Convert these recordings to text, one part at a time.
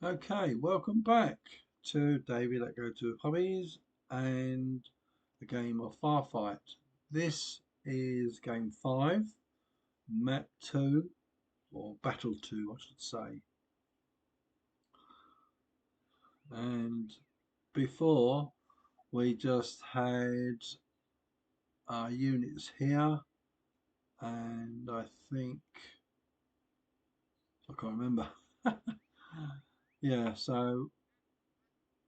Okay, welcome back to David at Go to Hobbies and the game of Firefight. This is game 5, map 2, or battle 2, I should say. And before we just had our units here, and I think I can't remember. Yeah, so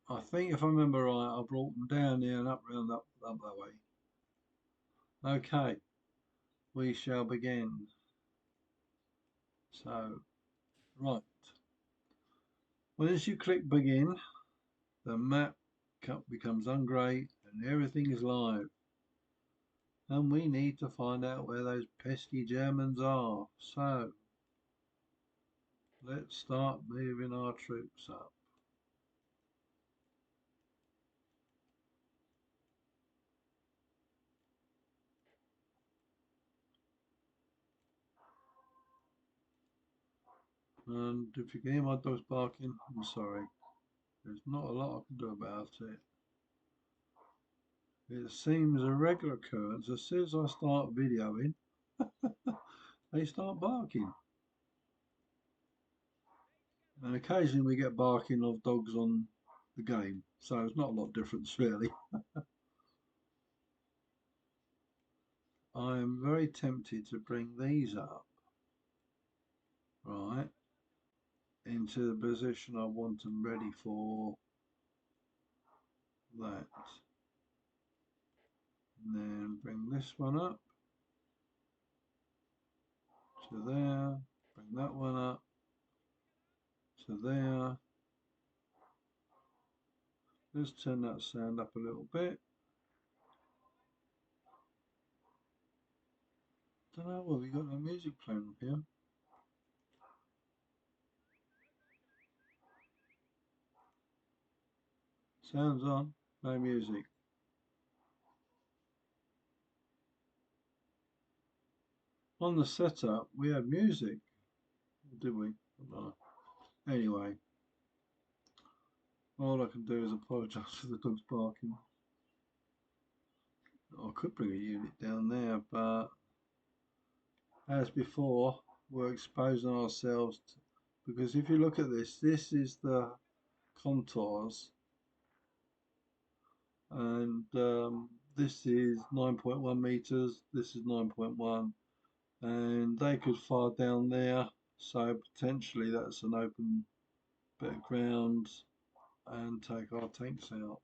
I think if I remember right, I brought them down here and up round up that way. Okay, we shall begin. So, right. Once you click begin, the map becomes ungrey and everything is live. And we need to find out where those pesky Germans are. So, let's start moving our troops up. And if you can hear my dogs barking, I'm sorry. There's not a lot I can do about it. It seems a regular occurrence. As soon as I start videoing, they start barking. And occasionally we get barking of dogs on the game. So it's not a lot of difference really. I am very tempted to bring these up, right, into the position I want them ready for that. And then bring this one up to there, bring that one up to there. Let's turn that sound up a little bit. Don't know, well, we got no music playing up here. Sounds on, no music. On the setup, we had music, did we? No. Anyway, all I can do is apologise for the dogs barking. I could bring a unit down there, but as before, we're exposing ourselves to, because if you look at this is the contours, and this is 9.1 meters, this is 9.1, and they could fire down there, so potentially that's an open bit of ground and take our tanks out.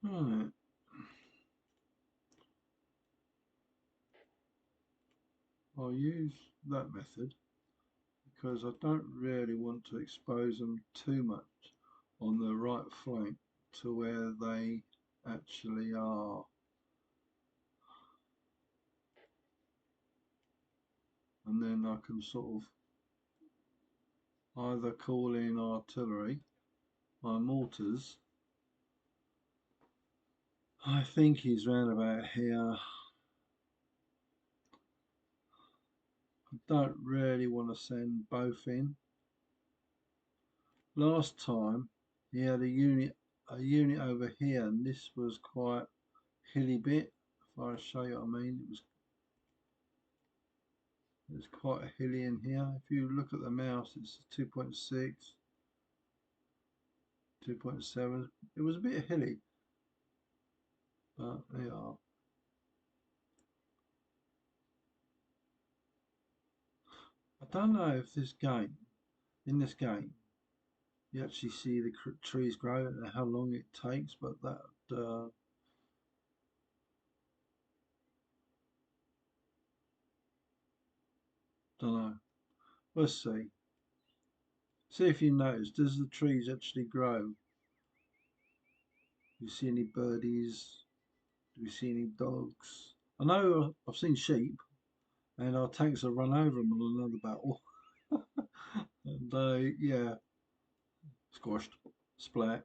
Right, I'll use that method because I don't really want to expose them too much on the right flank to where they actually are. And then I can sort of either call in artillery, my mortars. I think he's round about here. I don't really want to send both in. Last time he had a unit over here, and this was quite hilly bit. If I show you what I mean, it's quite hilly in here. If you look at the mouse, it's 2.6, 2.7. It was a bit hilly, but there you are. I don't know if in this game, you actually see the trees grow and how long it takes, but that don't know. We'll see. See if you notice, does the trees actually grow? Do you see any birdies? Do you see any dogs? I know I've seen sheep and our tanks have run over them on another battle. And they, yeah, squashed, splat.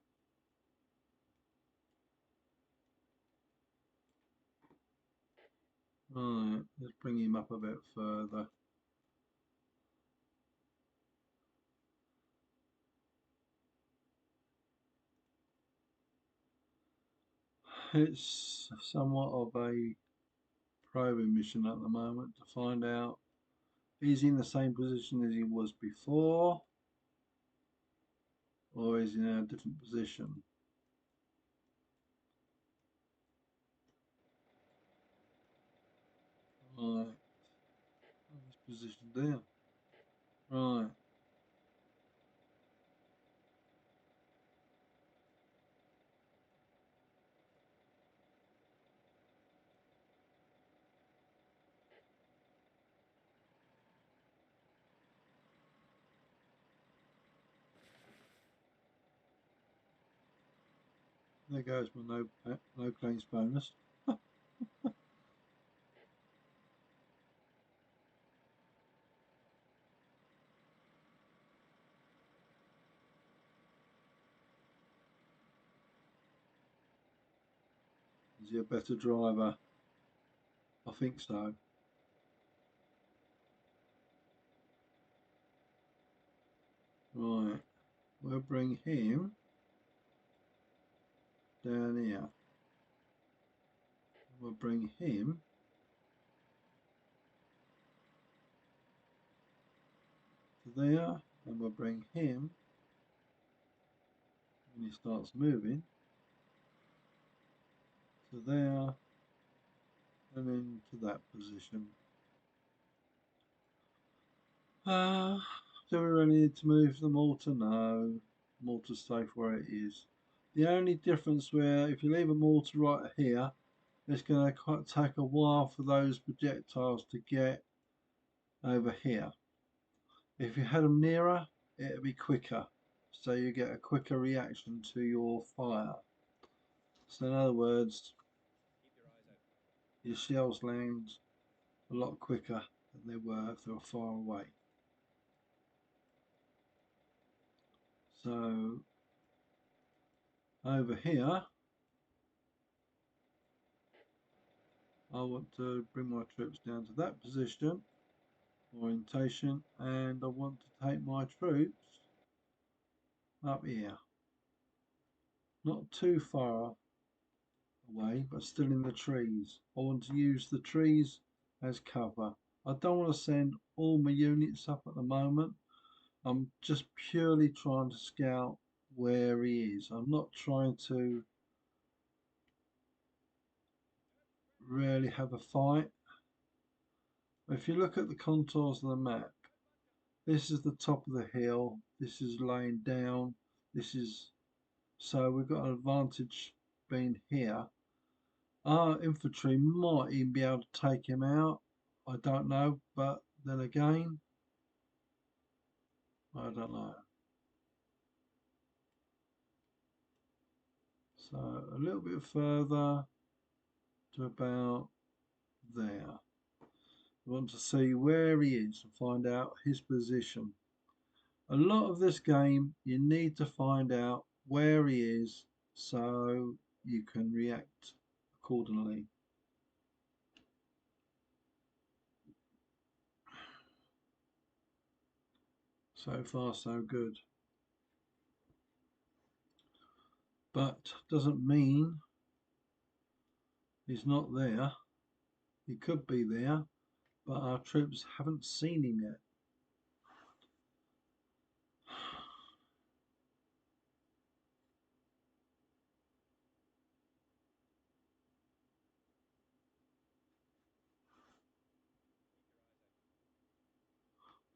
Right, let's bring him up a bit further. It's somewhat of a probing mission at the moment to find out, is he in the same position as he was before, or is he in a different position? Right, he's positioned there. Right. There goes my no claims bonus. Is he a better driver? I think so. Right, we'll bring him down here. We'll bring him to there, and we'll bring him, when he starts moving, to there, and then to that position. Do we really need to move the mortar? No. Mortar's safe where it is. The only difference where if you leave a mortar right here, it's going to take a while for those projectiles to get over here. If you had them nearer, it'd be quicker. So you get a quicker reaction to your fire. So in other words, your shells land a lot quicker than they were if they were far away. So over here, I want to bring my troops down to that position, orientation, and I want to take my troops up here. Not too far away, but still in the trees. I want to use the trees as cover. I don't want to send all my units up at the moment. I'm just purely trying to scout where he is. I'm not trying to really have a fight. If you look at the contours of the map, this is the top of the hill, this is laying down, this is, so we've got an advantage being here. Our infantry might even be able to take him out, I don't know, but then again, I don't know. So a little bit further to about there. I want to see where he is and find out his position. A lot of this game you need to find out where he is so you can react accordingly. So far so good, but doesn't mean he's not there. He could be there, but our troops haven't seen him yet.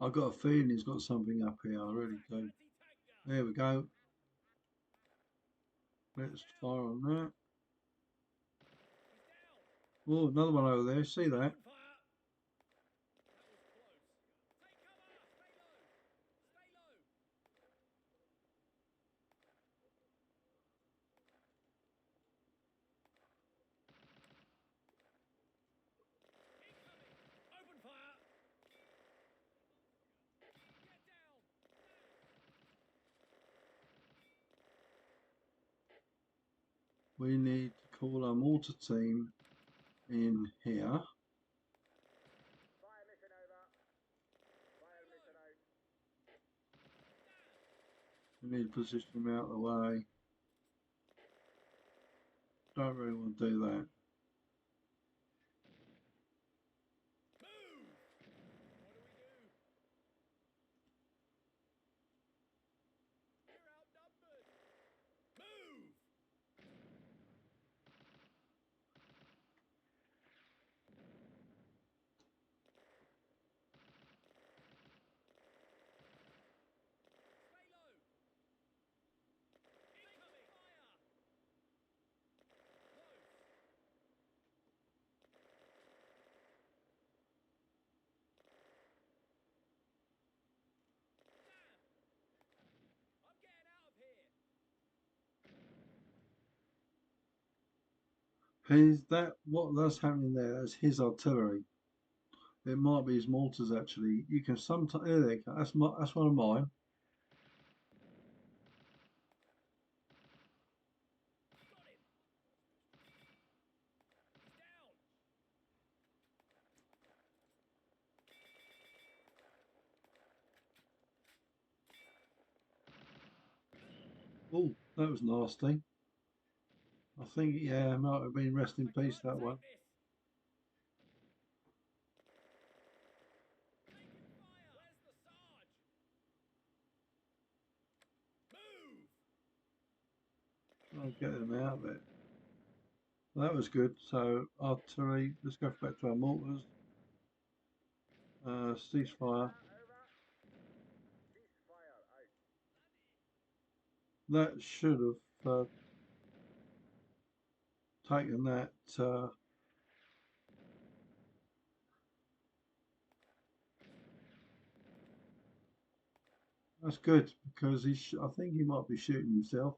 I've got a feeling he's got something up here, I really do. There we go. Let's fire on that. Oh, another one over there. See that? we need to call our mortar team in here. We need to position him out of the way. Don't really want to do that. He's that what that's happening there. That's his artillery. It might be his mortars actually. You can sometimes. There they go. That's one of mine. Oh, that was nasty. I think yeah, it might have been rest in peace that one. I'll get them out of it. Well, that was good. So artillery. Let's go back to our mortars. Ceasefire. That should have taken that. That's good because I think he might be shooting himself.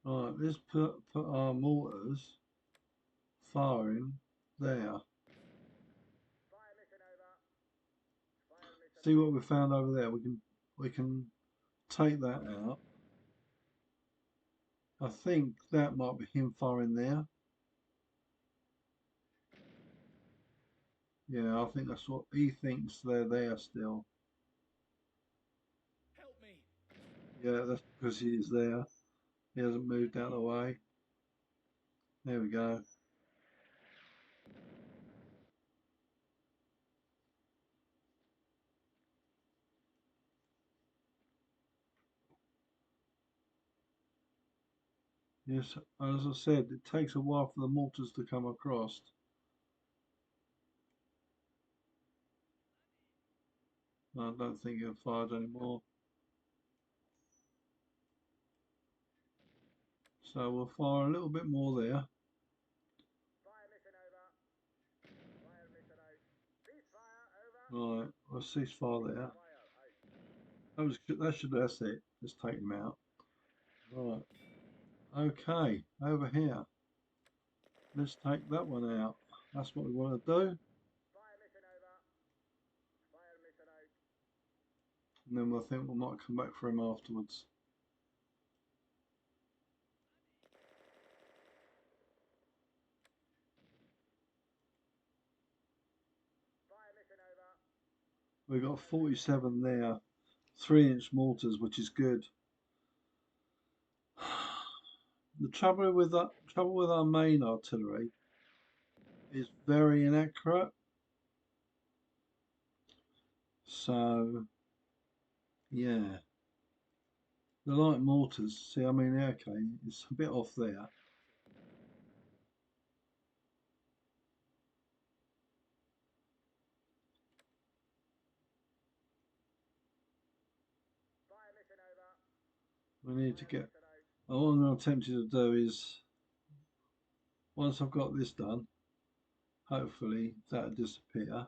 Right, let's put our mortars firing there. See what we found over there. We can take that out. I think that might be him firing there. Yeah, I think that's what he thinks they're there still. Yeah, that's because he is there. He hasn't moved out of the way. There we go. Yes, as I said, it takes a while for the mortars to come across. I don't think they're fired anymore. So we'll fire a little bit more there. Right, we'll ceasefire there. That's it. Let's take them out. Right. Okay, over here. Let's take that one out. That's what we want to do. And then we'll think we might come back for him afterwards. We've got 47 there, 3-inch mortars, which is good. The trouble with our main artillery is very inaccurate. So yeah, the light mortars. See, I mean, okay, it's a bit off there. We need to get. What I'm attempting to do is, once I've got this done, hopefully that'll disappear.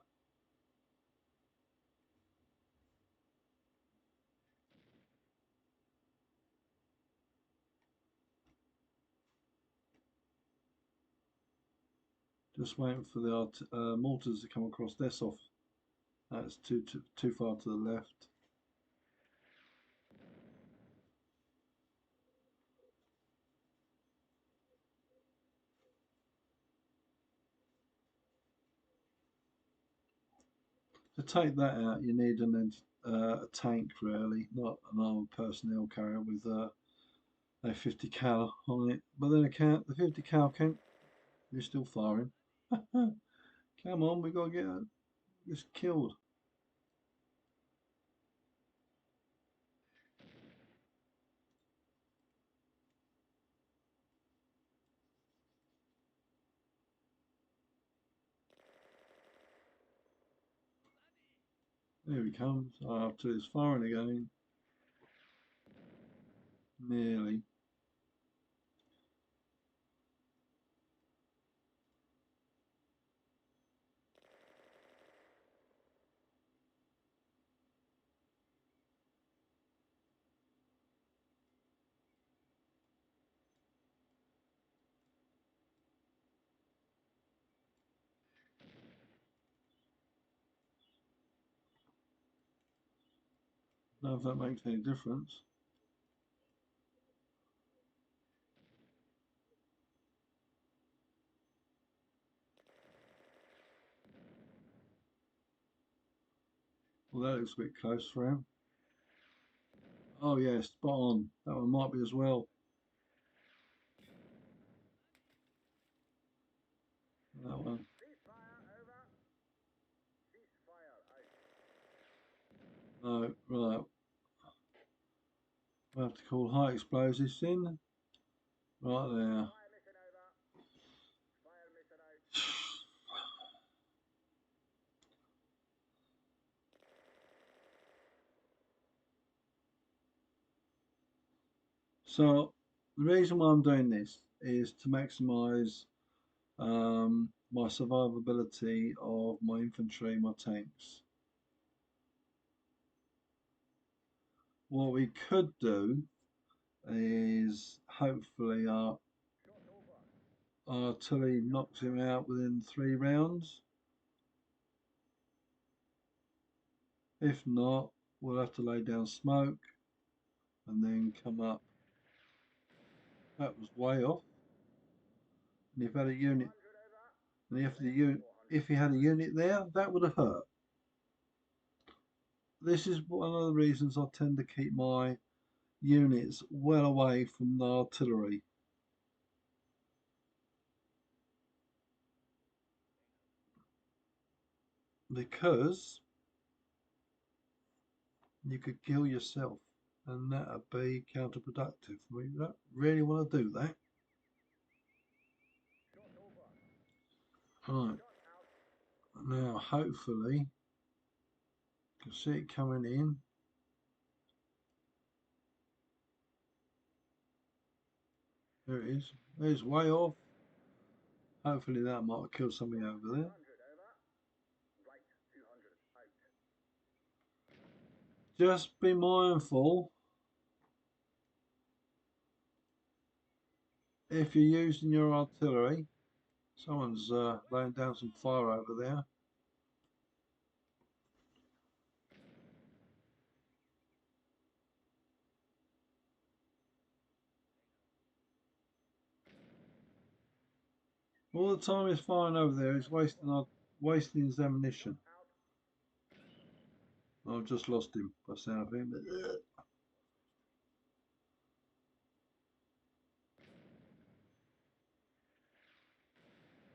Just waiting for the mortars to come across. That's off. That's too far to the left. To take that out, you need a tank really, not an armored personnel carrier with a 50 cal on it. But then the 50 cal can you're still firing. Come on, we gotta get this killed. There he comes. After his firing again. Nearly. Don't know if that makes any difference. Well, that looks a bit close for him. Oh yeah, spot on. That one might be as well. That one. No, right. We'll have to call high explosives in. Right there. So the reason why I'm doing this is to maximise my survivability of my infantry, my tanks. What we could do is hopefully our artillery knocks him out within 3 rounds. If not, we'll have to lay down smoke and then come up. That was way off. And if had a unit, and if he had a unit there, that would have hurt. This is one of the reasons I tend to keep my units well away from the artillery. Because you could kill yourself and that would be counterproductive. We don't really want to do that. Right, now hopefully you can see it coming in. There it is. It's way off. Hopefully that might kill something over there. Just be mindful if you're using your artillery. Someone's laying down some fire over there. All the time he's firing over there, he's wasting his ammunition. I've just lost him by sound of him.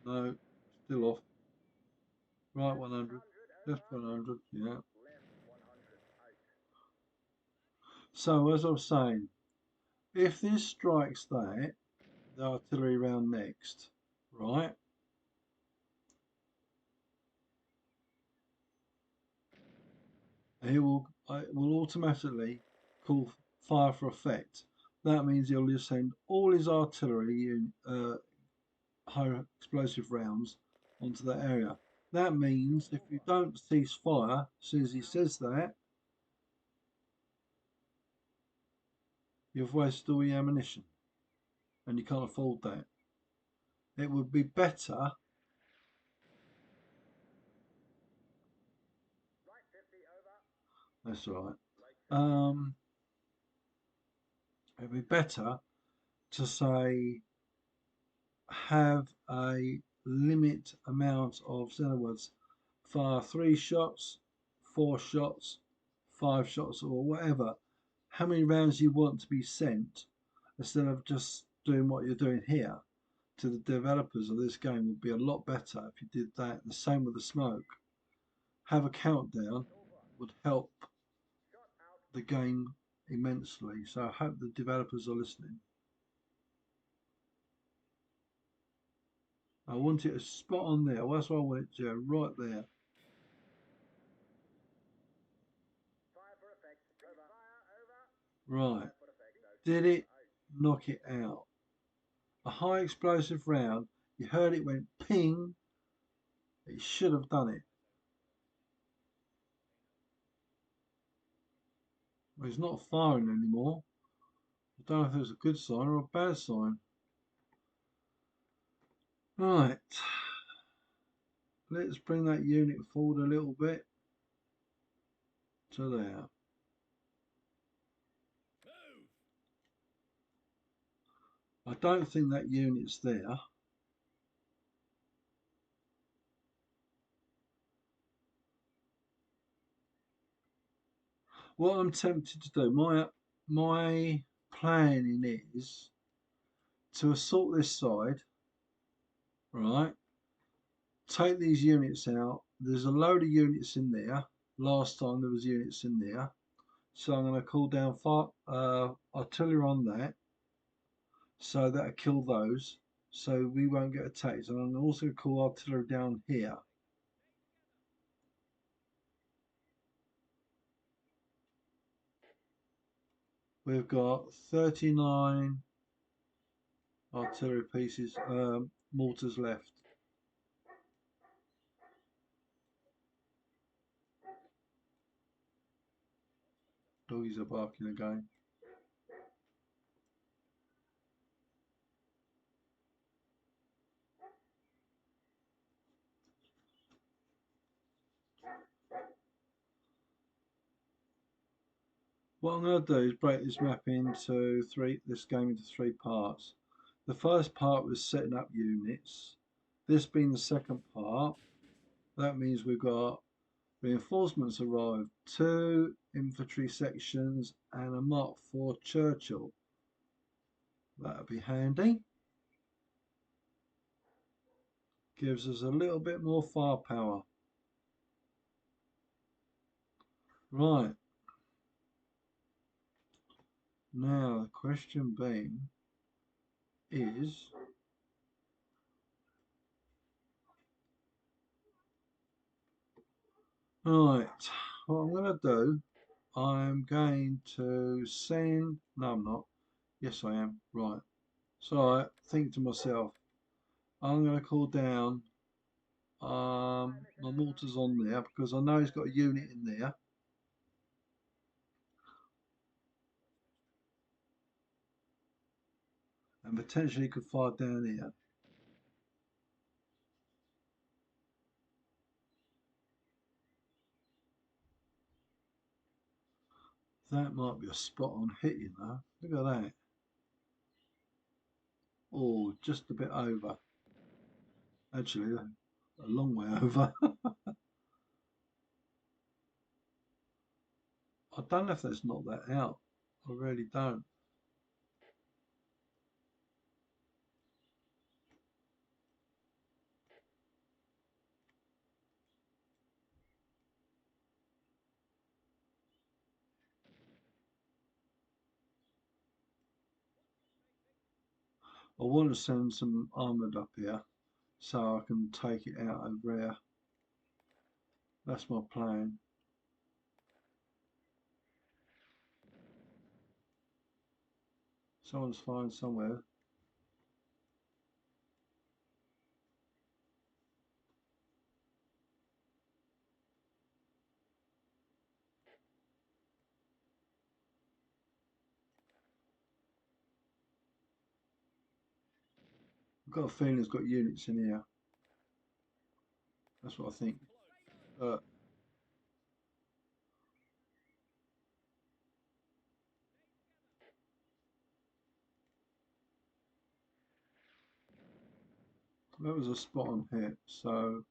No, still off. Right, 100. Left 100, yeah. So, as I was saying, if this strikes that, the artillery round next, right, it will automatically call fire for effect. That means he'll just send all his artillery in high explosive rounds onto that area. That means if you don't cease fire, as soon as he says that, you've wasted all your ammunition and you can't afford that. It would be better. That's right. Um, it'd be better to say have a limit amount of, in other words, fire 3 shots 4 shots, 5 shots, or whatever, how many rounds you want to be sent, instead of just doing what you're doing here, to the developers of this game would be a lot better if you did that. The same with the smoke. Have a countdown would help the game immensely. So I hope the developers are listening. I want it spot on there. Well, that's what I want it to, right there. Right. Did it knock it out? A high explosive round. You heard it went ping. It should have done it. Well, it's not firing anymore. I don't know if it was a good sign or a bad sign. Right. Let's bring that unit forward a little bit to there. I don't think that unit's there. What I'm tempted to do, my planning is to assault this side, right? Take these units out. There's a load of units in there. Last time there was units in there. So I'm going to call down artillery on that. So that'll kill those. So we won't get attacked. And I'm also going to call artillery down here. We've got 39 artillery pieces, mortars left. Doggies are barking again. What I'm going to do is break this map into this game into 3 parts. The first part was setting up units. This being the second part, that means we've got reinforcements arrived, 2 infantry sections and a Mark IV Churchill. That'll be handy. Gives us a little bit more firepower. Right. Now the question being is, right, what I'm going to do, I'm going to send, no I'm not, yes I am, right. So I think to myself, I'm going to call down my mortars on there because I know he's got a unit in there. And potentially could fire down here. That might be a spot on hit, you know. Look at that. Oh, just a bit over. Actually, a long way over. I don't know if that's knocked that out. I really don't. I want to send some armoured up here so I can take it out over here. That's my plan. Someone's firing somewhere. I've got a feeling it's got units in here. That's what I think. That was a spot on hit. So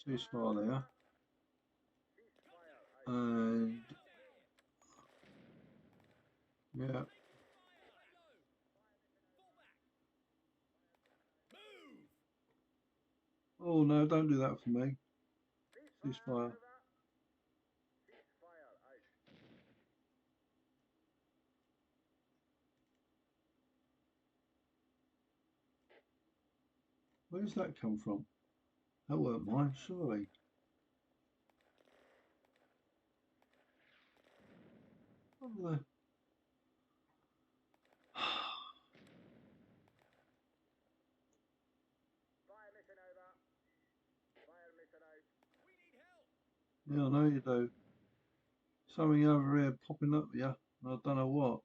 ceasefire there. And yeah. Oh no, don't do that for me. Ceasefire. Where's that come from? That weren't mine, surely. What the... Yeah, I know you do. Something over here popping up here. I don't know what.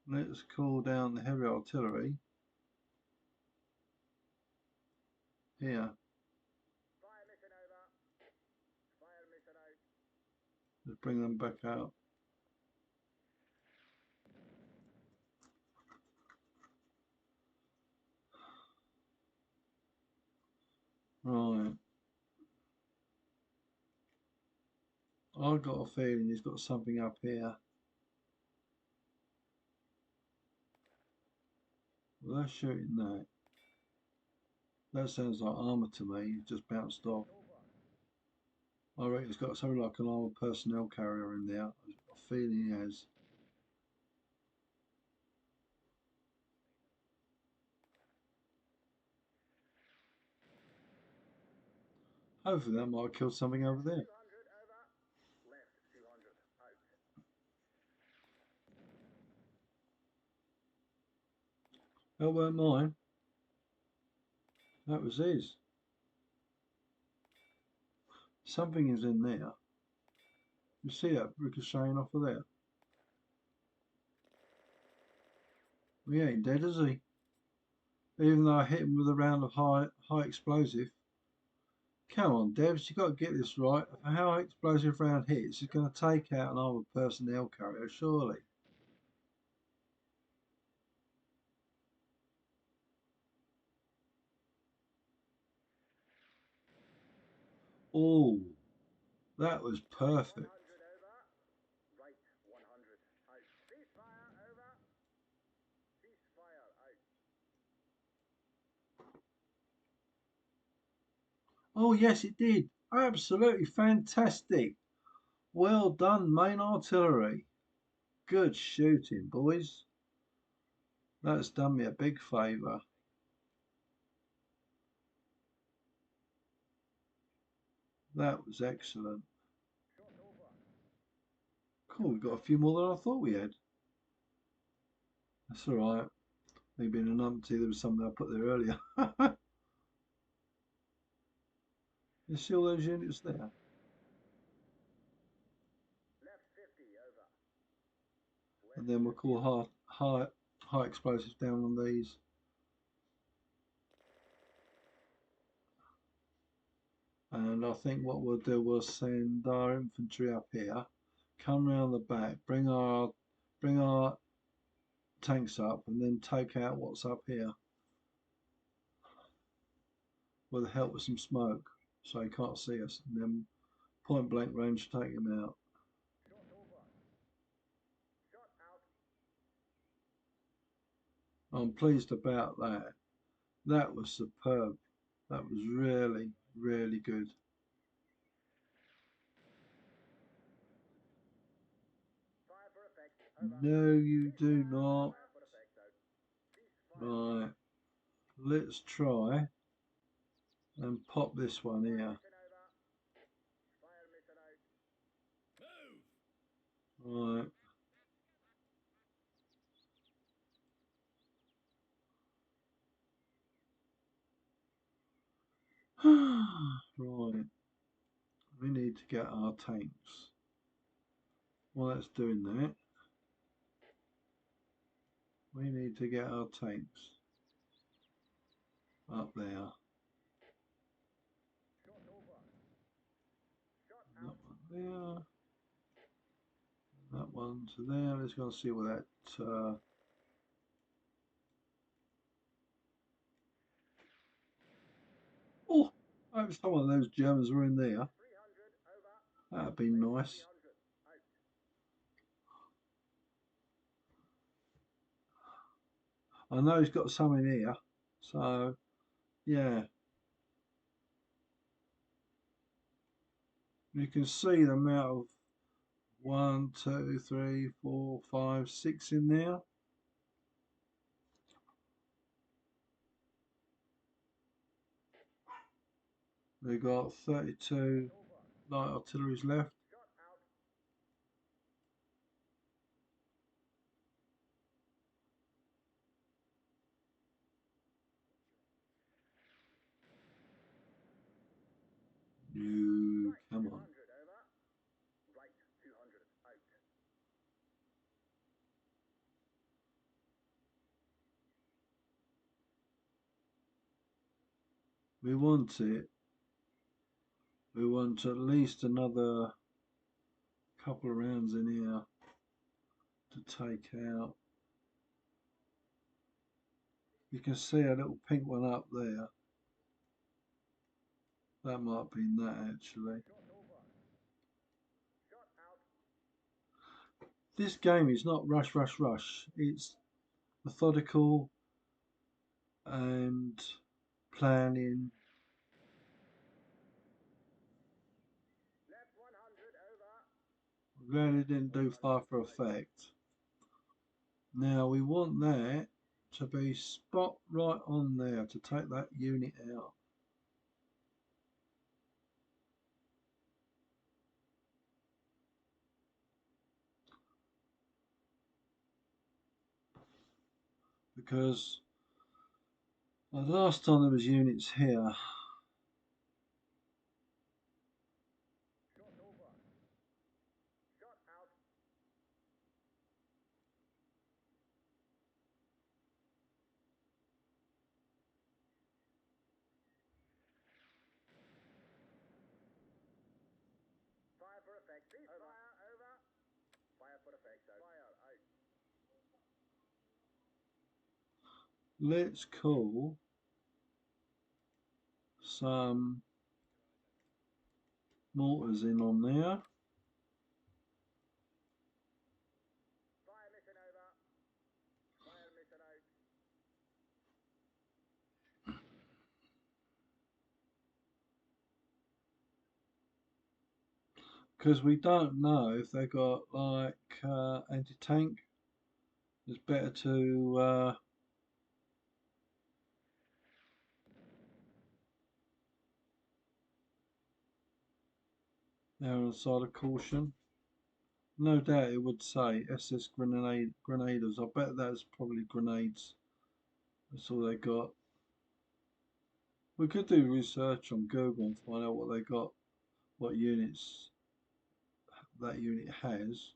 Let's call down the heavy artillery. Here. Let's bring them back out. Right. I've got a feeling he's got something up here. Well, that's shooting that. That sounds like armour to me. It just bounced off. I reckon he's got something like an armoured personnel carrier in there. I feel he has. Hopefully that might have killed something over there. That weren't mine. That was his. Something is in there. You see that ricocheting off of there? He ain't dead, is he? Even though I hit him with a round of high explosive. Come on, Devs, you got to get this right. How explosive round hits is going to take out an armoured personnel carrier, surely. Oh, that was perfect. Oh, yes, it did. Absolutely fantastic. Well done, main artillery. Good shooting, boys. That's done me a big favour. That was excellent. Cool, we got a few more than I thought we had. That's alright. Maybe in an umpty there was something I put there earlier. You see all those units there? And then we'll call high explosives down on these. And I think what we'll do, we'll send our infantry up here, come round the back, bring our tanks up, and then take out what's up here with the help of some smoke, so he can't see us, and then point blank range take him out. I'm pleased about that. That was superb. That was really, really good. No, you do not. Right, let's try and pop this one here. Right. Right. We need to get our tanks. While that's doing that, we need to get our tanks up there. That one there. That one to there. Let's go and see what that. Oh, I hope some of those Germans were in there. That'd be nice. I know he's got some in here, so yeah, you can see the amount of 1, 2, 3, 4, 5, 6 in there. We've got 32 light artilleries left. No, come on. We want it. We want at least another couple of rounds in here to take out. You can see a little pink one up there. That might have been that actually. This game is not rush, rush, rush. It's methodical and planning. I'm glad it didn't do fire for effect. Now we want that to be spot right on there to take that unit out. Because the last time there was units here, let's call some mortars in on there. Because we don't know if they got like anti-tank. It's better to err on the side of caution. No doubt it would say SS grenaders. I bet that's probably grenades. That's all they got. We could do research on Google and find out what they got, what units that unit has.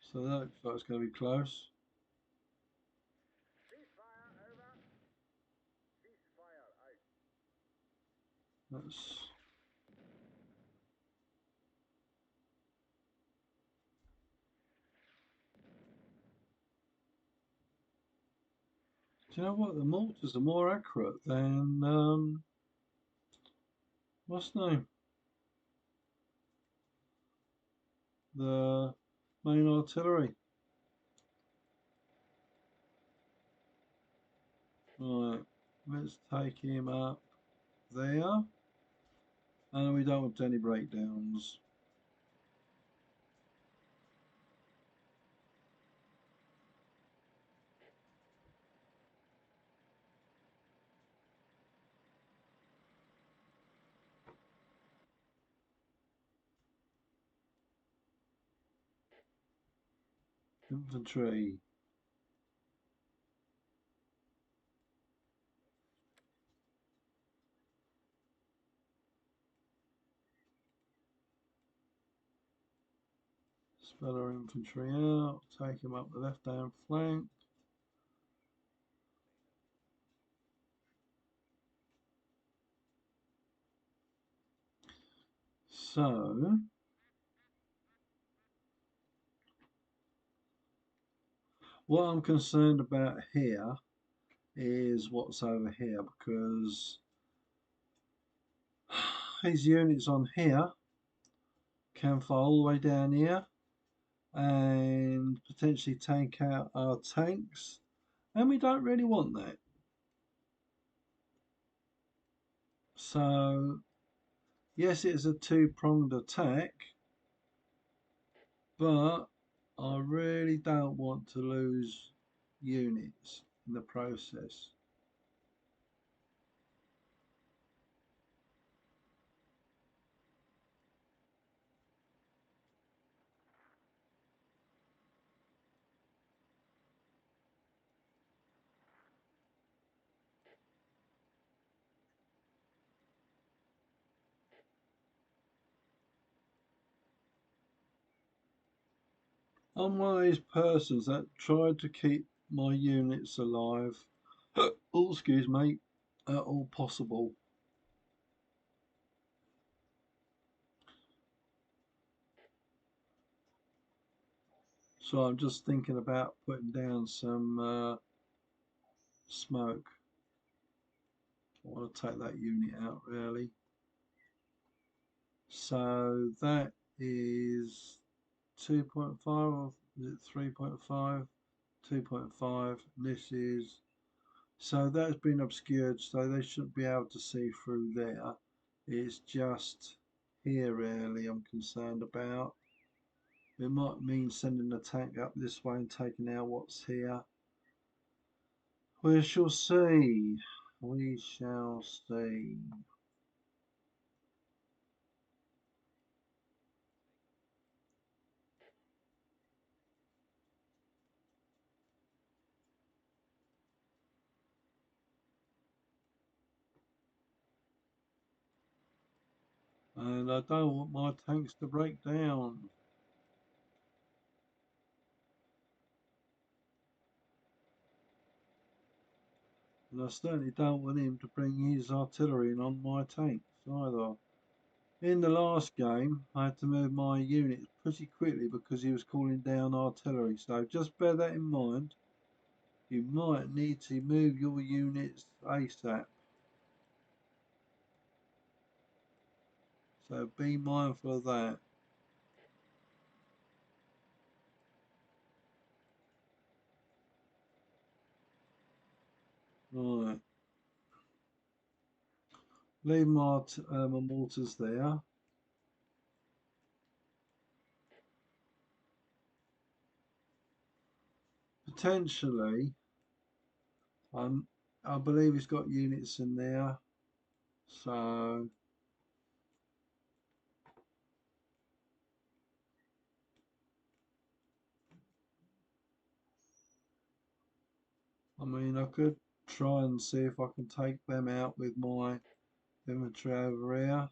So that looks like it's going to be close. That's do you know what? The mortars are more accurate than what's the name? The main artillery. Right, let's take him up there. And we don't want any breakdowns. Infantry. Spell our infantry out. Take him up the left hand flank. So, What I'm concerned about here is what's over here, because these units on here can fire all the way down here and potentially take out our tanks, and we don't really want that. So yes, it's a two-pronged attack, but I really don't want to lose units in the process. I'm one of these persons that tried to keep my units alive, oh, excuse me, at all possible. So I'm just thinking about putting down some smoke. I want to take that unit out really. So that is 2.5, or is it 3.5? 2.5. This is, so that's been obscured, so they shouldn't be able to see through there. It's just here really I'm concerned about. It might mean sending the tank up this way and taking out what's here. We shall see. We shall see. And I don't want my tanks to break down. And I certainly don't want him to bring his artillery in on my tanks either. In the last game, I had to move my units pretty quickly because he was calling down artillery. So just bear that in mind. You might need to move your units ASAP. So be mindful of that. Right. Leave my mortars there. Potentially, I believe he's got units in there. So I mean, I could try and see if I can take them out with my inventory over here.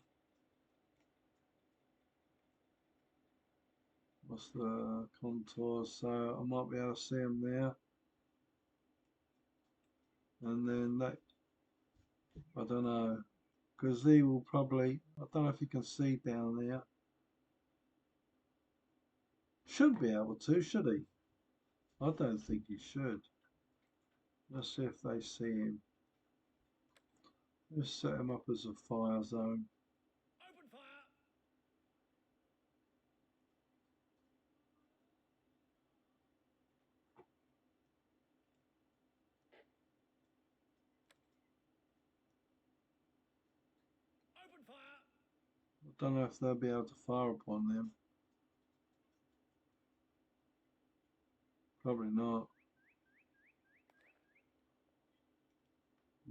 What's the contours? So I might be able to see them there. And then that, I don't know, because he will probably, I don't know if you can see down there. Should be able to, should he? I don't think he should. Let's see if they see him. Let's set him up as a fire zone. Open fire! Open fire! I don't know if they'll be able to fire upon them. Probably not.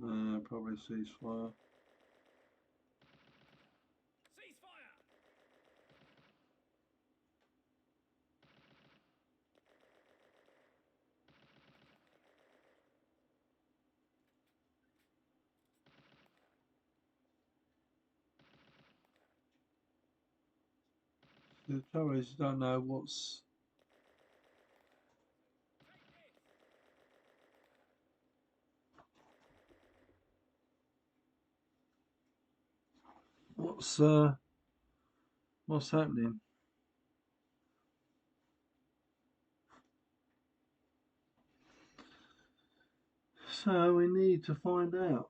No, probably ceasefire. Ceasefire! The trouble is, you don't know what's what's uh what's happening. So we need to find out.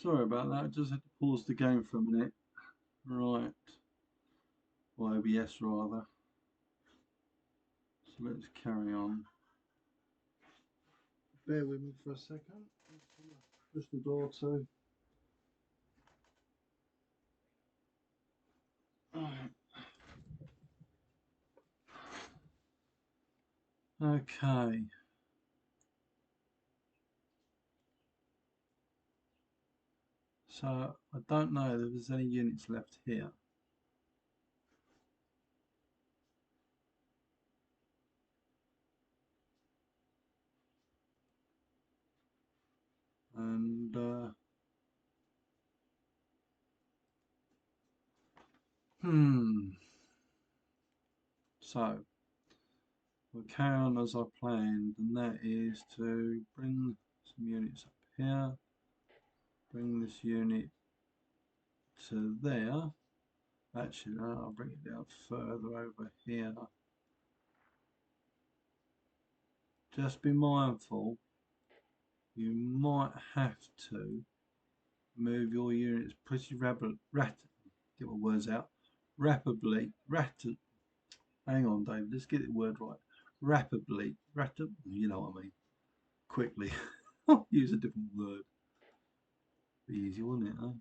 Sorry about that, I just had to pause the game for a minute. Right, or OBS rather. So let's carry on. Bear with me for a second. Push the door too. Alright. Okay. So I don't know if there's any units left here. And so we'll carry on as I planned, and that is to bring some units up here, bring this unit to there. Actually, no, I'll bring it down further over here. Just be mindful, you might have to move your units pretty get my words out, hang on David, let's get the word right. You know what I mean, quickly. I'll use a different word. Be easy, wouldn't it, huh?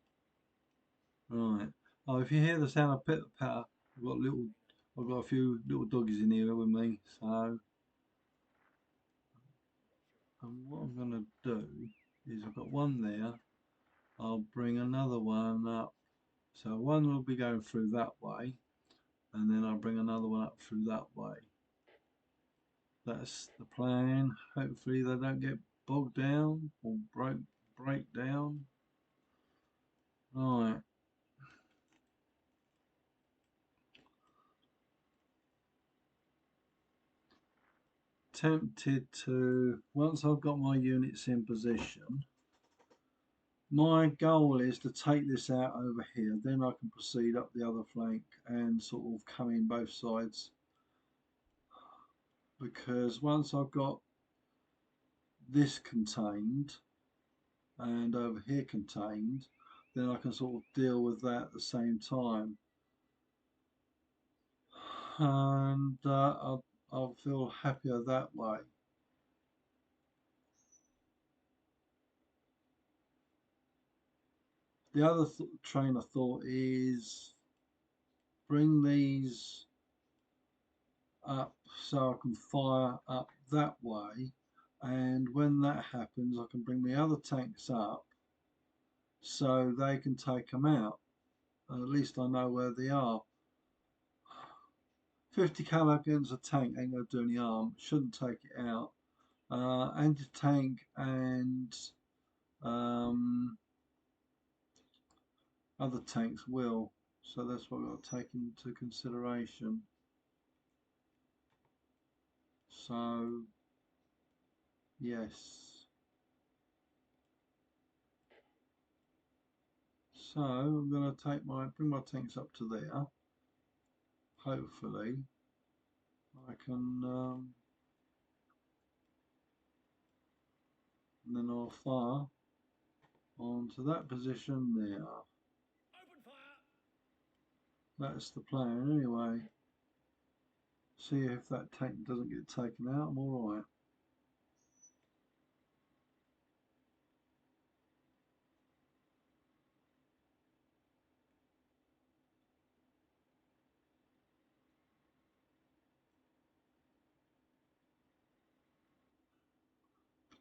Right. Oh, if you hear the sound of pitter patter, I've got a few little doggies in here with me, so what I'm gonna do is I've got one there, I'll bring another one up. So one will be going through that way, and then I'll bring another one up through that way. That's the plan. Hopefully they don't get bogged down or break down. Right. Tempted to, once I've got my units in position, my goal is to take this out over here, then I can proceed up the other flank and sort of come in both sides, because once I've got this contained and over here contained, then I can sort of deal with that at the same time, and I'll feel happier that way. The other train of thought is bring these up so I can fire up that way, and when that happens I can bring the other tanks up so they can take them out, and at least I know where they are. 50 cal against a tank ain't gonna do any harm, shouldn't take it out. Anti-tank and other tanks will, so that's what we've got to take into consideration. So yes, so I'm going to bring my tanks up to there. Hopefully I can and then I'll fire onto that position there. Open fire. That's the plan anyway. See if that tank doesn't get taken out, I'm alright.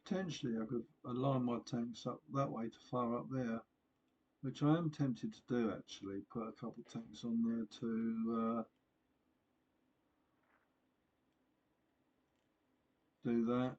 Potentially I could align my tanks up that way to fire up there, which I am tempted to do actually, put a couple of tanks on there to do that.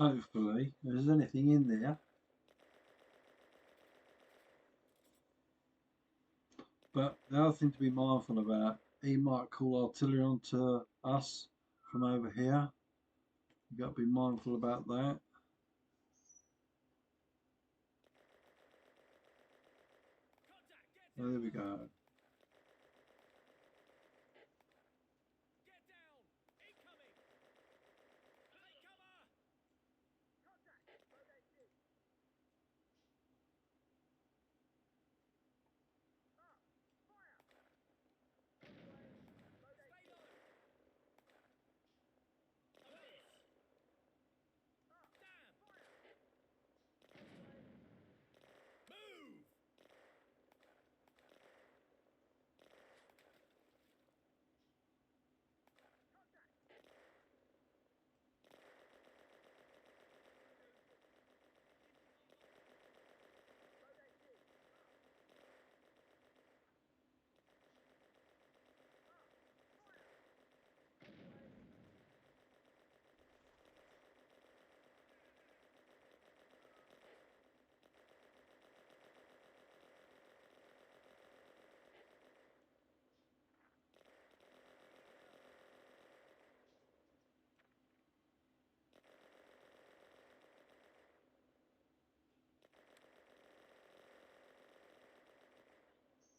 Hopefully, if there's anything in there. But the other thing to be mindful about, he might call artillery onto us from over here. You've got to be mindful about that. Contact. There we go. Get down. Incoming. Take cover. Contact. Located. Up. Fire. Located. Stay low. Away. Up. Damn. Fire. Move.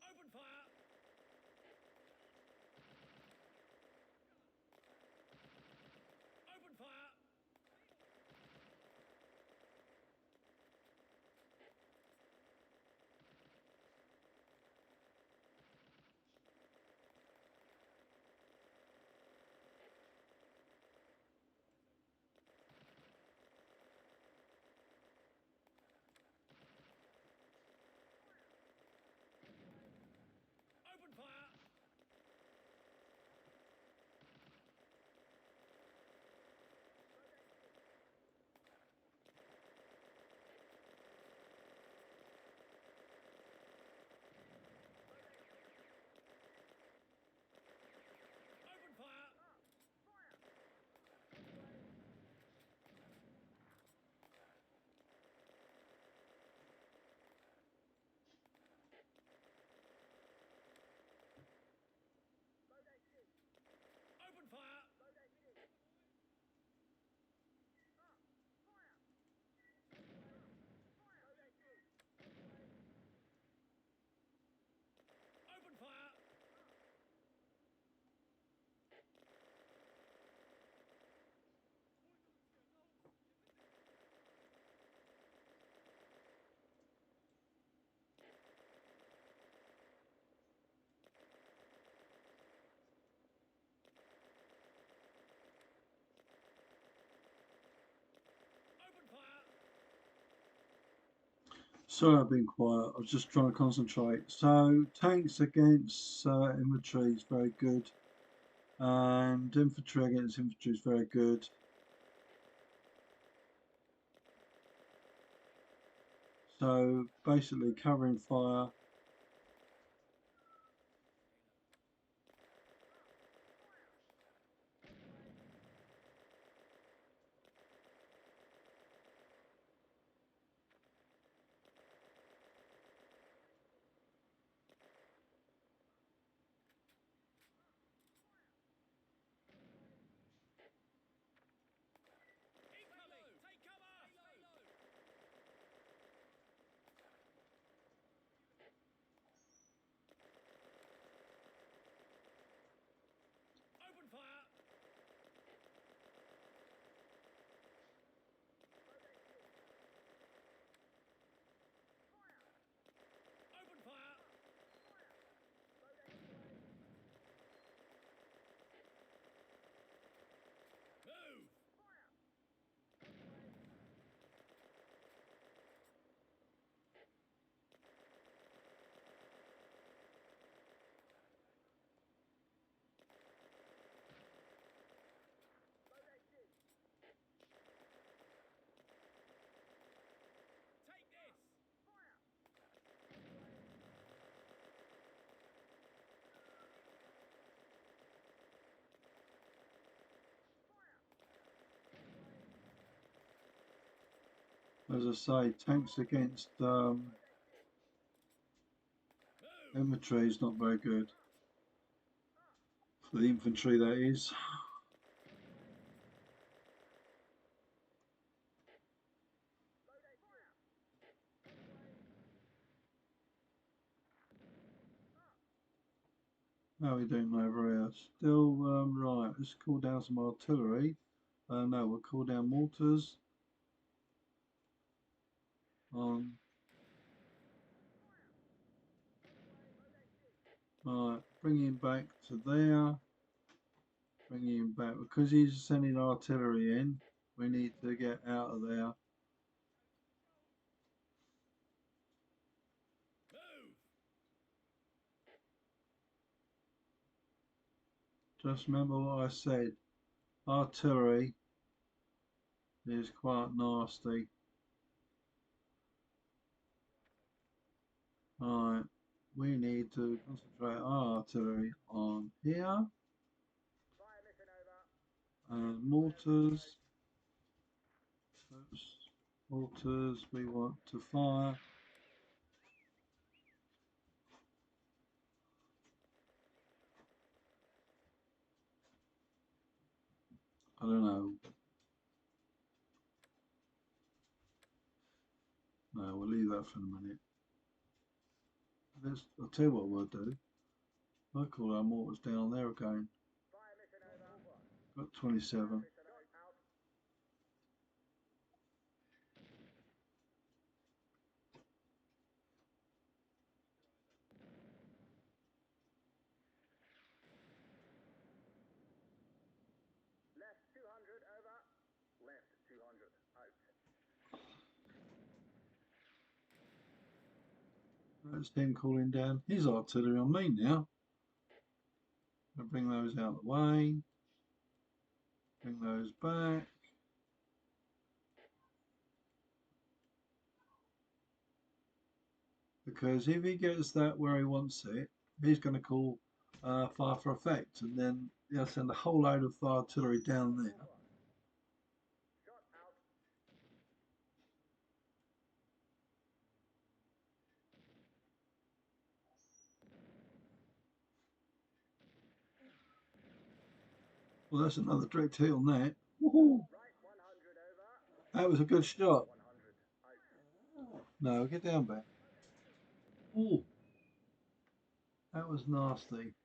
Open fire. Open fire. Open fire. Open fire. Open fire. Open fire. Open fire. Sorry, I've been quiet. I was just trying to concentrate. So, tanks against infantry is very good, and infantry against infantry is very good. So, basically, covering fire. Incoming. Take cover. Stay low. as I say, tanks against infantry is not very good. For the infantry, that is. How are we doing over here? Still, right, let's call down some artillery. No, we'll call down mortars. Right, bring him back to there. Bring him back. Because he's sending artillery in, we need to get out of there. Just remember what I said. Artillery is quite nasty. Right, we need to concentrate our artillery on here. And mortars. Oops. Mortars we want to fire. I don't know. No, we'll leave that for a minute. I'll tell you what we'll do. I'll call our mortars down there again. Got 27. That's him calling down his artillery on me now. I'll bring those out of the way. Bring those back. Because if he gets that where he wants it, he's going to call fire for effect, and then he'll send a whole load of artillery down there. Well, that's another direct hit on that. Woohoo! That was a good shot. No, get down back. Oh, that was nasty.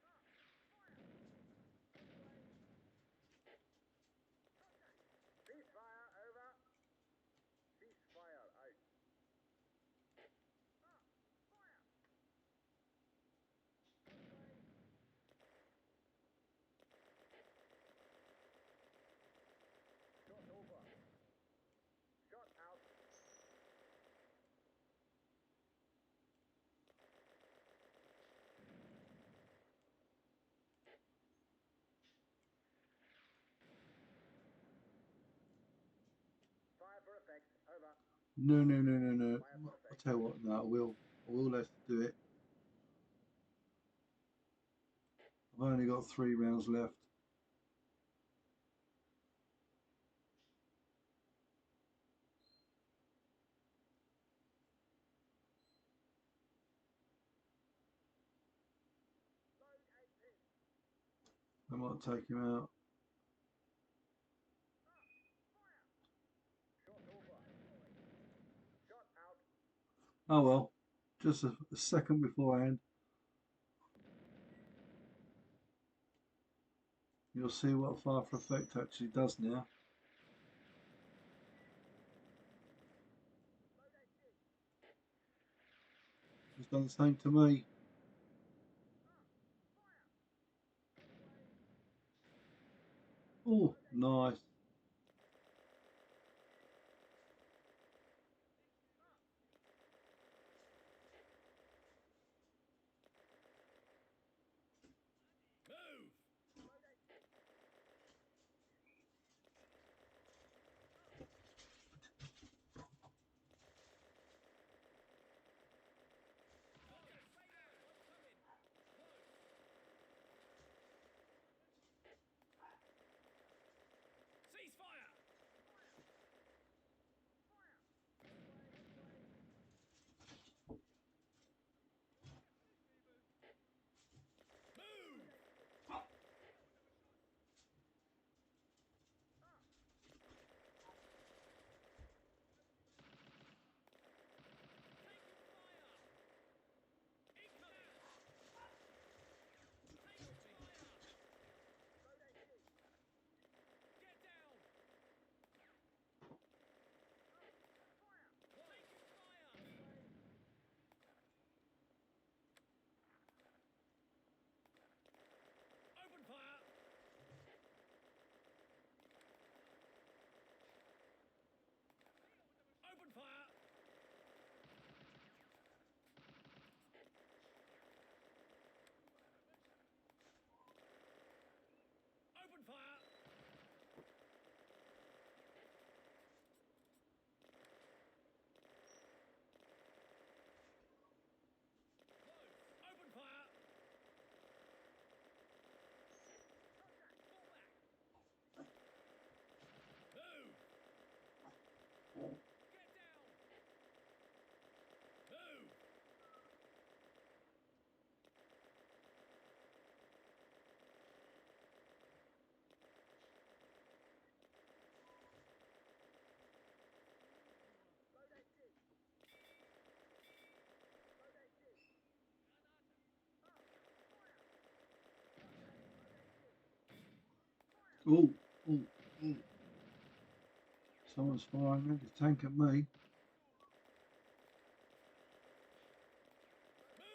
No, no, no, no, no. I'll tell you what, no, I will let do it. I've only got 3 rounds left. I might take him out. Oh well, just a second beforehand. You'll see what fire for effect actually does now. He's done the same to me. Oh, nice. Oh, oh, oh. Someone's firing at the tank at me. Move! Medic!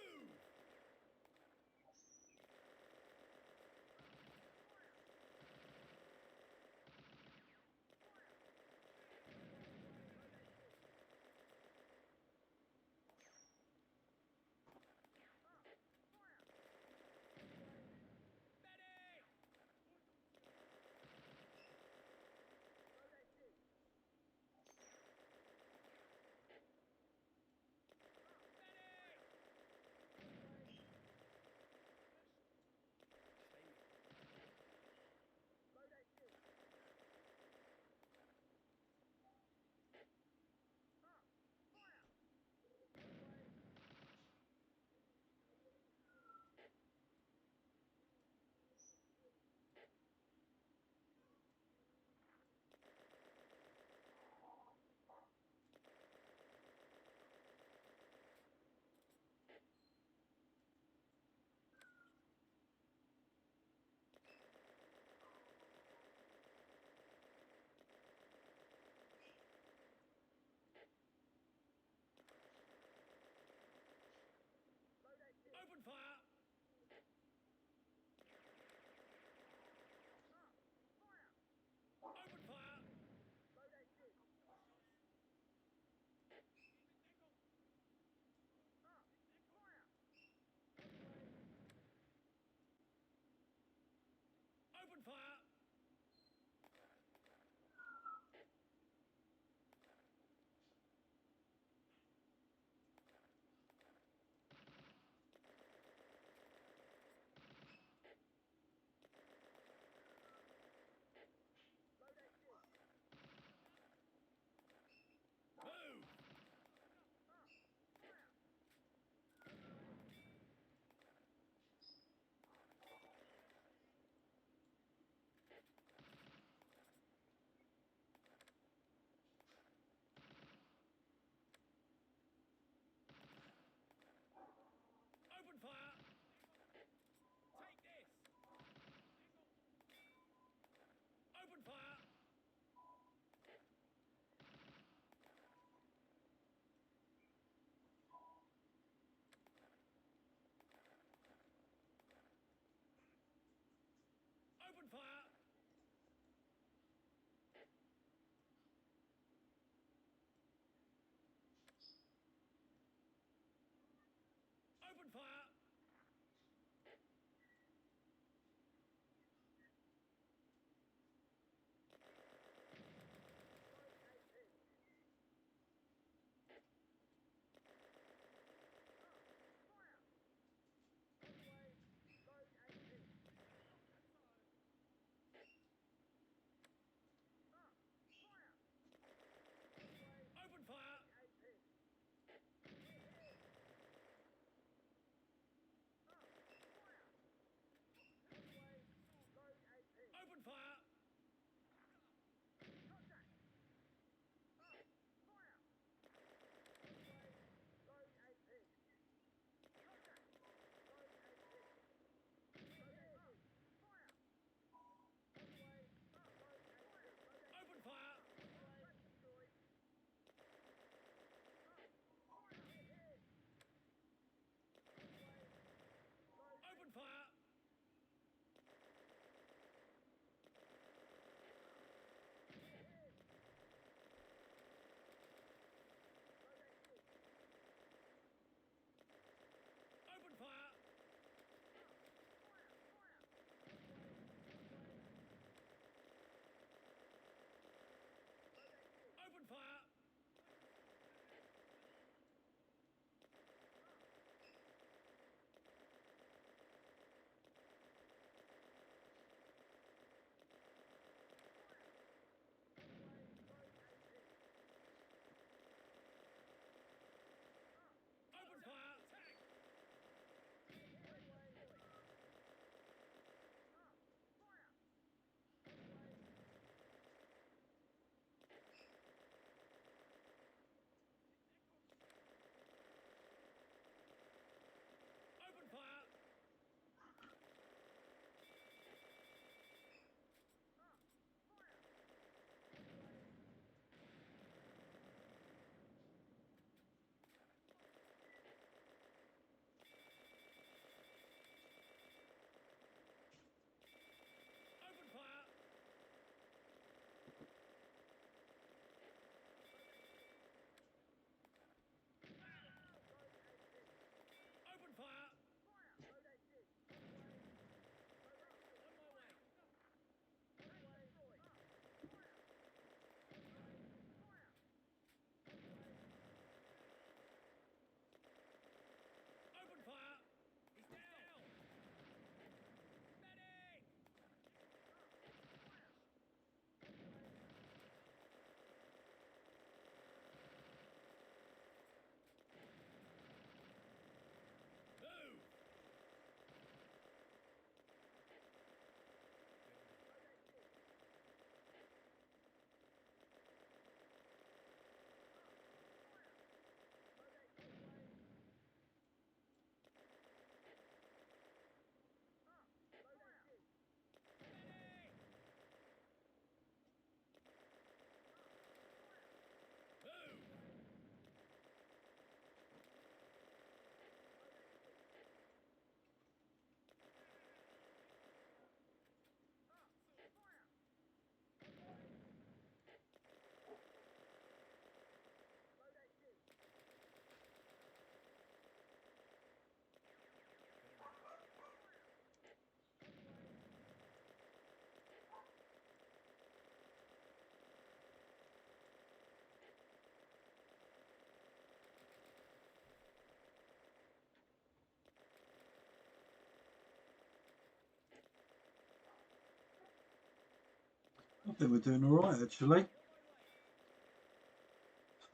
I think we're doing all right actually.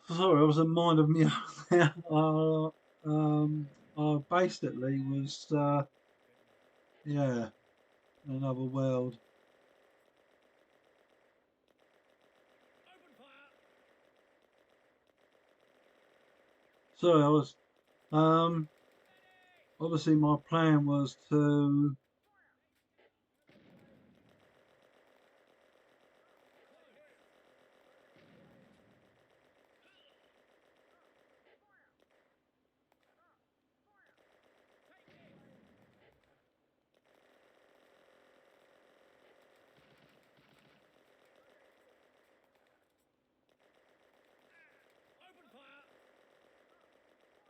Sorry, I was in mind of me there. I basically was, yeah, in another world. Open fire. Sorry, I was, um, obviously my plan was to, Open fire.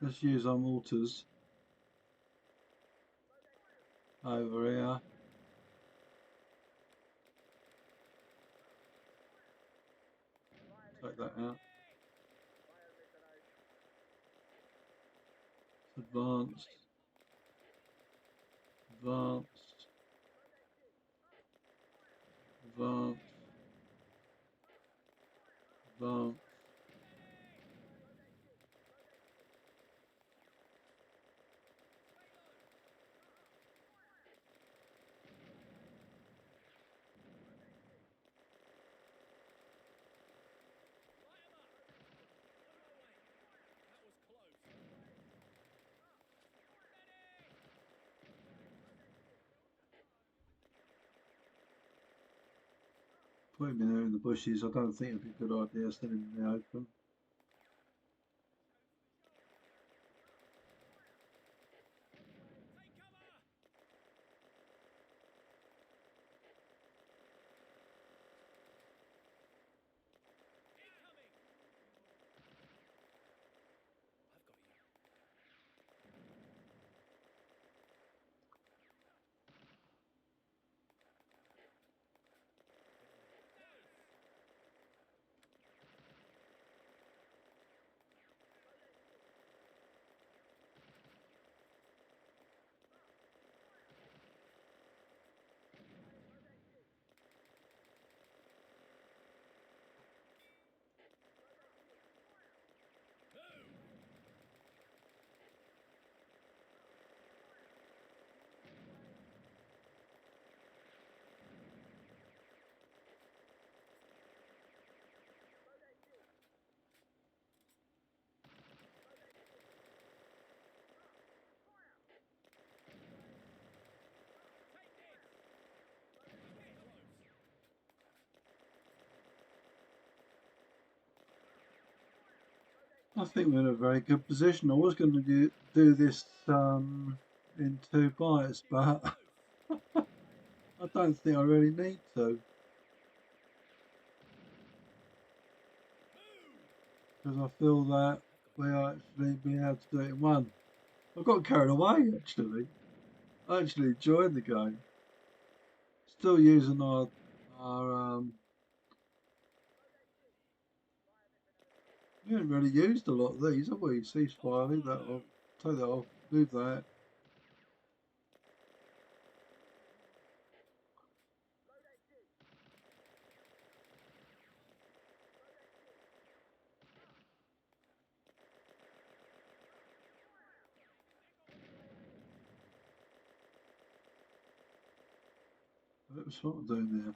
let's use our mortars over here. Take that out. Advanced, advanced, advanced, advanced. Light 'em up. On my way. That was close. Put him in there in the bushes. I don't think it'd be a good idea standing in the open. Take cover. Incoming. I've got you. Take this. I think we're in a very good position. I was going to do this in 2 bites, but I don't think I really need to, because I feel that we are actually being able to do it in one. I got carried away actually. I actually enjoyed the game. Still using our we haven't really used a lot of these, have we? Ceasefire, leave that off, take that off, move that. That was what I'm doing there.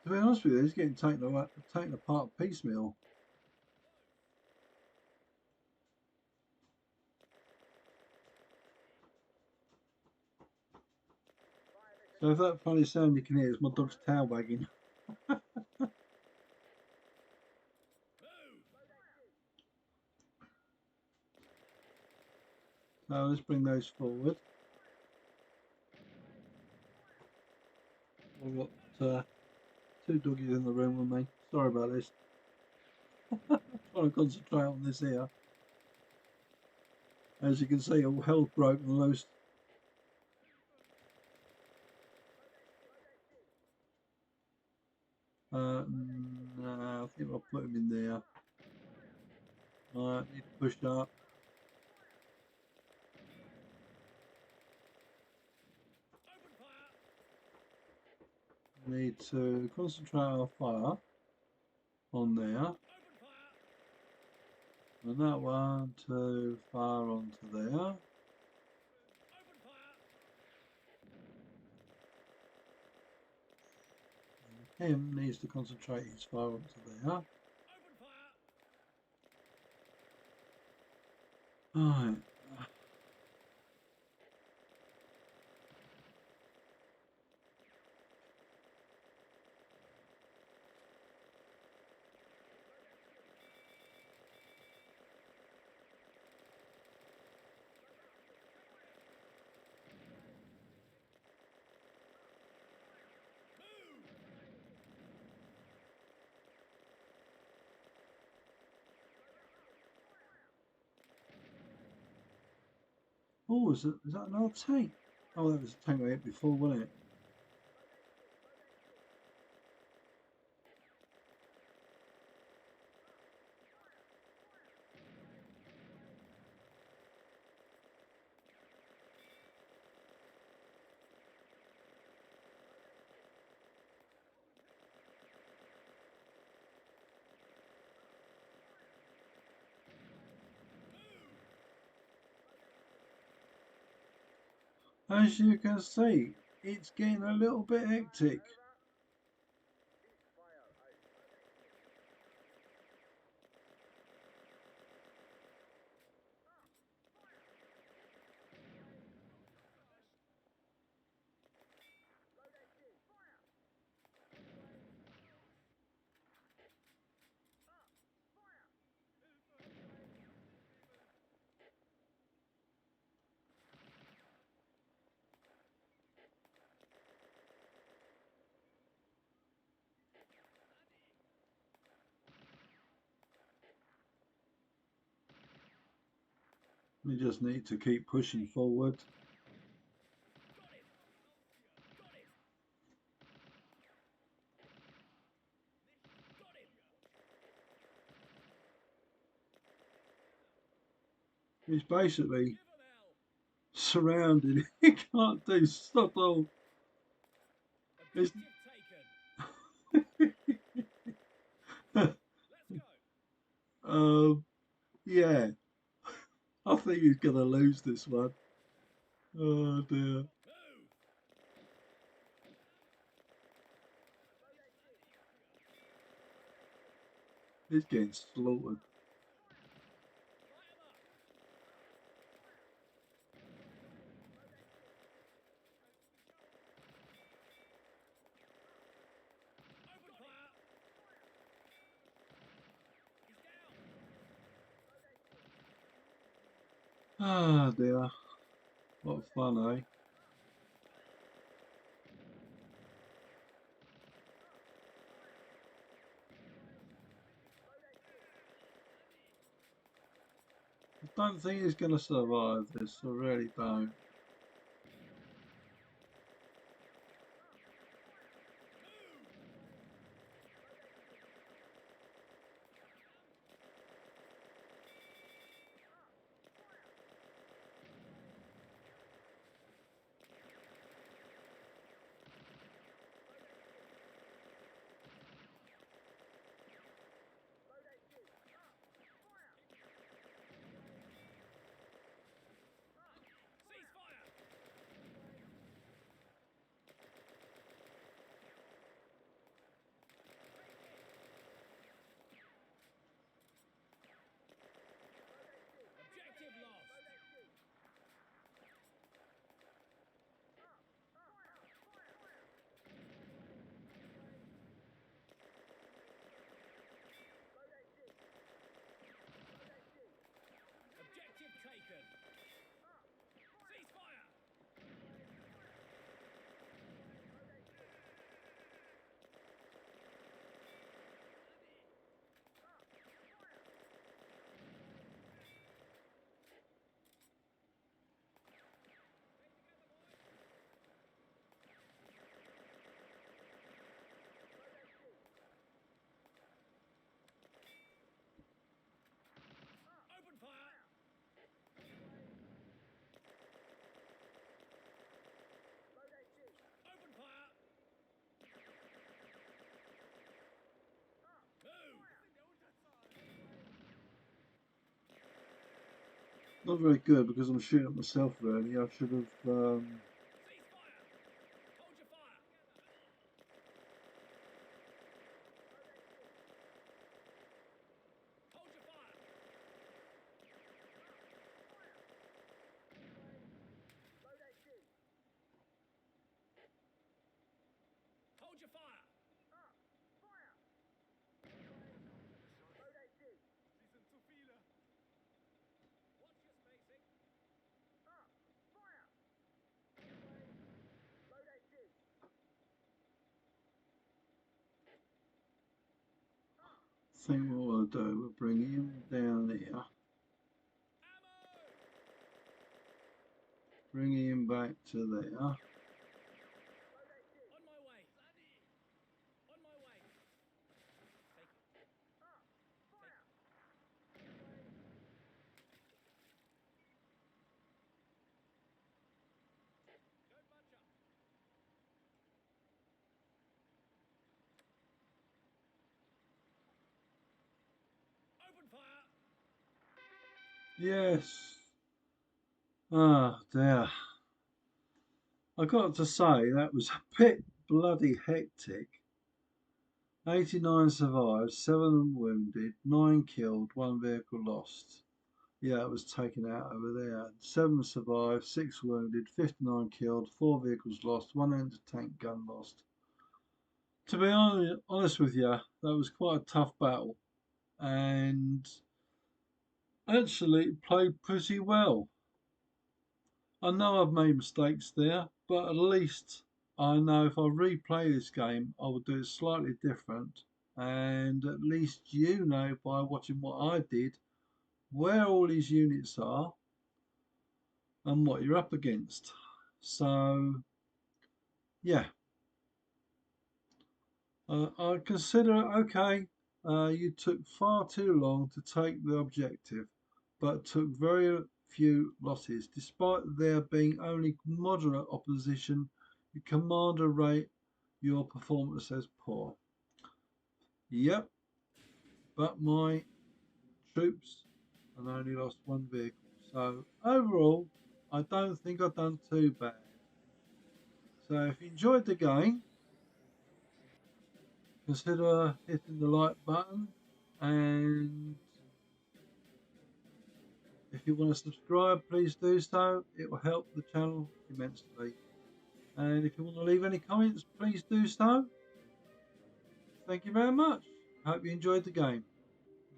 To be honest with you, it's getting taken apart piecemeal. So if that funny sound you can hear is my dog's tail wagging. So let's bring those forward. I've got 2 doggies in the room with me. Sorry about this. Trying to concentrate on this here. As you can see, all hell's broken loose. No, I think I'll put him in there. Need to push up. Need to concentrate our fire on there, Open fire. and that one to fire onto there. Open fire. Him needs to concentrate his fire onto there. Open fire. Right. Oh, is that another tank? Oh, that was a tank I hit before, wasn't it? As you can see, it's getting a little bit hectic. We just need to keep pushing forward. He's basically surrounded. He can't do sod all. It's Objective taken. Let's go. yeah. I think he's gonna lose this one. Oh dear. Move. He's getting slaughtered. Open fire. He's down. Ah dear. What fun, eh? I don't think he's gonna survive this. I really don't. Not very good because I'm shooting at myself really. I should have Cease fire! Hold your fire! Hold your fire! Hold your fire! Sie sind zu viele. Watch your spacing. think what we'll do, we'll bring him down here, Ammo! bring him back to there. On my way. On my way. Take it. Don't bunch up. Open fire! Yes. Ah, dear. I got to say that was a bit bloody hectic. 89 survived, 7 wounded, 9 killed, 1 vehicle lost. Yeah, it was taken out over there. 7 survived, 6 wounded, 59 killed, 4 vehicles lost, 1 anti-tank gun lost. To be honest with you, that was quite a tough battle, and actually it played pretty well. I know I've made mistakes there, but at least I know if I replay this game, I will do it slightly different. And at least you know by watching what I did where all these units are and what you're up against. So, yeah, I consider it okay. You took far too long to take the objective, but took very few losses. Despite there being only moderate opposition, the commander rate your performance as poor. Yep, but my troops and only lost 1 vehicle. So overall, I don't think I've done too bad. So if you enjoyed the game, consider hitting the like button, and if you want to subscribe, please do so. It will help the channel immensely. And if you want to leave any comments, please do so. Thank you very much. Hope you enjoyed the game.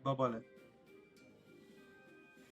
Bye bye then.